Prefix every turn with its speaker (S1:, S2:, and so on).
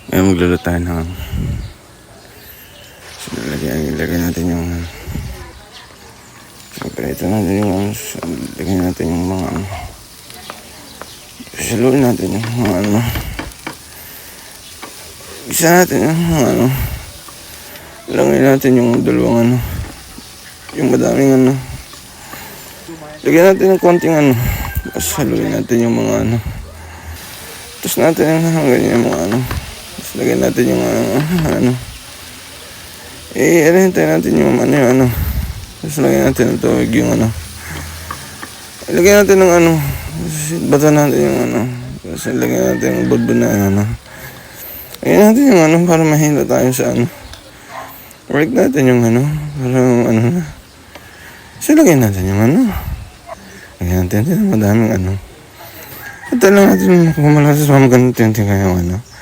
S1: Ngayon magluluto tayo ng ilagay natin yung siyempre ito natin yung ilagay natin yung mga saluin natin yung mga isa natin yung mga ilagay natin yung dalawang yung madaming lagyan natin ng konting tapos saluin natin yung mga tapos natin yung ganyan yung mga tapos lagyan natin yung hintay natin yung tapos lagyan natin ng tubig yung lagyan natin ng bata natin yung tapos lagyan natin yung budbud na lagyan natin yung para mahilo tayo sa work natin yung para so lagyan natin yung lagyan natin yung madaming ito lang natin kung malakas sa mga ganito yung kaya yung